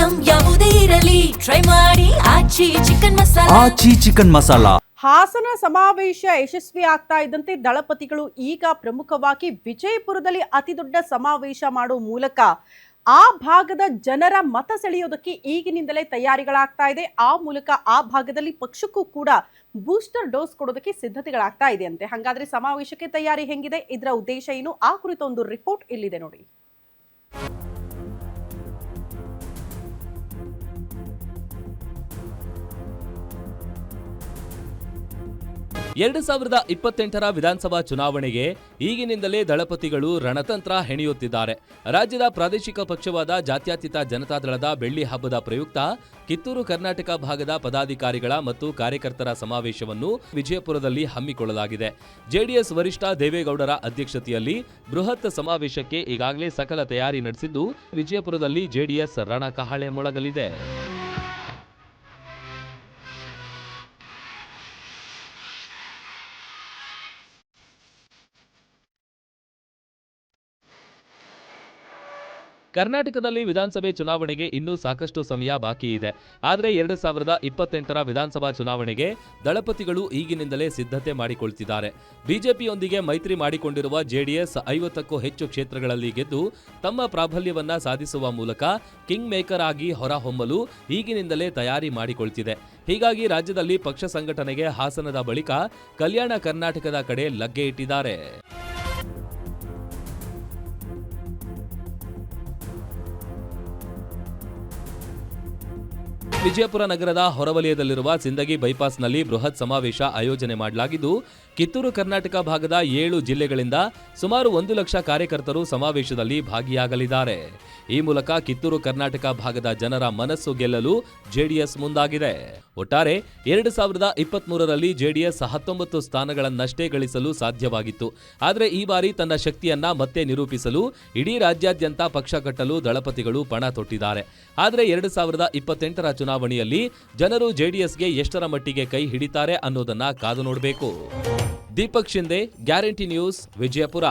Item ಯಾವುದೇ ಇರಲಿ try ಮಾಡಿ ಆಚಿ ಚಿಕನ್ ಮಸಾಲಾ. ಹಾಸನ ಸಮಾವೇಶ ಯಶಸ್ವಿ ಆಗ್ತಾ ಇದ್ದಂತೆ ದಳಪತಿಗಳು ಈಗ ಪ್ರಮುಖವಾಗಿ ವಿಜಯಪುರದಲ್ಲಿ ಅತಿದೊಡ್ಡ ಸಮಾವೇಶ ಮಾಡುವ ಮೂಲಕ ಆ ಭಾಗದ ಜನರ ಮತ ಸೆಳೆಯೋದಕ್ಕೆ ಈಗಿನಿಂದಲೇ ತಯಾರಿಗಳಾಗ್ತಾ ಇದೆ. ಆ ಮೂಲಕ ಆ ಭಾಗದಲ್ಲಿ ಪಕ್ಷಕ್ಕೂ ಕೂಡ ಬೂಸ್ಟರ್ ಡೋಸ್ ಕೊಡೋದಕ್ಕೆ ಸಿದ್ಧತೆಗಳಾಗ್ತಾ ಇದೆ ಅಂತೆ. ಹಾಗಾದ್ರೆ ಸಮಾವೇಶಕ್ಕೆ ತಯಾರಿ ಹೆಂಗಿದೆ, ಇದರ ಉದ್ದೇಶ ಏನು, ಆ ಕುರಿತ ಒಂದು ರಿಪೋರ್ಟ್ ಇಲ್ಲಿದೆ ನೋಡಿ. ಎರಡು 2028 ವಿಧಾನಸಭಾ ಚುನಾವಣೆಗೆ ಈಗಿನಿಂದಲೇ ದಳಪತಿಗಳು ರಣತಂತ್ರ ಹೆಣೆಯುತ್ತಿದ್ದಾರೆ. ರಾಜ್ಯದ ಪ್ರಾದೇಶಿಕ ಪಕ್ಷವಾದ ಜಾತ್ಯತೀತ ಜನತಾದಳದ ಬೆಳ್ಳಿ ಹಬ್ಬದ ಪ್ರಯುಕ್ತ ಕಿತ್ತೂರು ಕರ್ನಾಟಕ ಭಾಗದ ಪದಾಧಿಕಾರಿಗಳ ಮತ್ತು ಕಾರ್ಯಕರ್ತರ ಸಮಾವೇಶವನ್ನು ವಿಜಯಪುರದಲ್ಲಿ ಹಮ್ಮಿಕೊಳ್ಳಲಾಗಿದೆ. ಜೆಡಿಎಸ್ ವರಿಷ್ಠ ದೇವೇಗೌಡರ ಅಧ್ಯಕ್ಷತೆಯಲ್ಲಿ ಬೃಹತ್ ಸಮಾವೇಶಕ್ಕೆ ಈಗಾಗಲೇ ಸಕಲ ತಯಾರಿ ನಡೆಸಿದ್ದು, ವಿಜಯಪುರದಲ್ಲಿ ಜೆಡಿಎಸ್ ರಣಕಹಳೆ ಮೊಳಗಲಿದೆ. ಕರ್ನಾಟಕದಲ್ಲಿ ವಿಧಾನಸಭೆ ಚುನಾವಣೆಗೆ ಇನ್ನೂ ಸಾಕಷ್ಟು ಸಮಯ ಬಾಕಿ ಇದೆ. ಆದರೆ 2028 ವಿಧಾನಸಭಾ ಚುನಾವಣೆಗೆ ದಳಪತಿಗಳು ಈಗಿನಿಂದಲೇ ಸಿದ್ಧತೆ ಮಾಡಿಕೊಳ್ತಿದ್ದಾರೆ. ಬಿಜೆಪಿಯೊಂದಿಗೆ ಮೈತ್ರಿ ಮಾಡಿಕೊಂಡಿರುವ ಜೆಡಿಎಸ್ 50ಕ್ಕೂ ಹೆಚ್ಚು ಕ್ಷೇತ್ರಗಳಲ್ಲಿ ಗೆದ್ದು ತಮ್ಮ ಪ್ರಾಬಲ್ಯವನ್ನ ಸಾಧಿಸುವ ಮೂಲಕ ಕಿಂಗ್ ಮೇಕರ್ ಆಗಿ ಹೊರಹೊಮ್ಮಲು ಈಗಿನಿಂದಲೇ ತಯಾರಿ ಮಾಡಿಕೊಳ್ತಿದೆ. ಹೀಗಾಗಿ ರಾಜ್ಯದಲ್ಲಿ ಪಕ್ಷ ಸಂಘಟನೆಗೆ ಹಾಸನದ ಬಳಿಕ ಕಲ್ಯಾಣ ಕರ್ನಾಟಕದ ಕಡೆ ಲಗ್ಗೆ ಇಟ್ಟಿದ್ದಾರೆ. ವಿಜಯಪುರ ನಗರದ ಹೊರವಲಯದಲ್ಲಿರುವ ಸಿಂದಗಿ ಬೈಪಾಸ್ನಲ್ಲಿ ಬೃಹತ್ ಸಮಾವೇಶ ಆಯೋಜನೆ ಮಾಡಲಾಗಿದ್ದು, ಕಿತ್ತೂರು ಕರ್ನಾಟಕ ಭಾಗದ 7 ಜಿಲ್ಲೆಗಳಿಂದ ಸುಮಾರು 1 ಲಕ್ಷ ಕಾರ್ಯಕರ್ತರು ಸಮಾವೇಶದಲ್ಲಿ ಭಾಗಿಯಾಗಲಿದ್ದಾರೆ. ಈ ಮೂಲಕ ಕಿತ್ತೂರು ಕರ್ನಾಟಕ ಭಾಗದ ಜನರ ಮನಸ್ಸು ಗೆಲ್ಲಲು ಜೆಡಿಎಸ್ ಮುಂದಾಗಿದೆ. ಒಟ್ಟಾರೆ 2023ರಲ್ಲಿ ಜೆಡಿಎಸ್ 19 ಸ್ಥಾನಗಳನ್ನಷ್ಟೇ ಗಳಿಸಲು ಸಾಧ್ಯವಾಗಿತ್ತು. ಆದರೆ ಈ ಬಾರಿ ತನ್ನ ಶಕ್ತಿಯನ್ನ ಮತ್ತೆ ನಿರೂಪಿಸಲು ಇಡೀ ರಾಜ್ಯಾದ್ಯಂತ ಪಕ್ಷ ಕಟ್ಟಲು ದಳಪತಿಗಳು ಪಣ ತೊಟ್ಟಿದ್ದಾರೆ. ಆದರೆ 2028 ಚುನಾವಣೆಯಲ್ಲಿ ಜನರು ಜೆಡಿಎಸ್ಗೆ ಎಷ್ಟರ ಮಟ್ಟಿಗೆ ಕೈ ಹಿಡಿತಾರೆ ಅನ್ನೋದನ್ನ ಕಾದು ನೋಡಬೇಕು. Deepak Shinde, guarantee news, Vijayapura.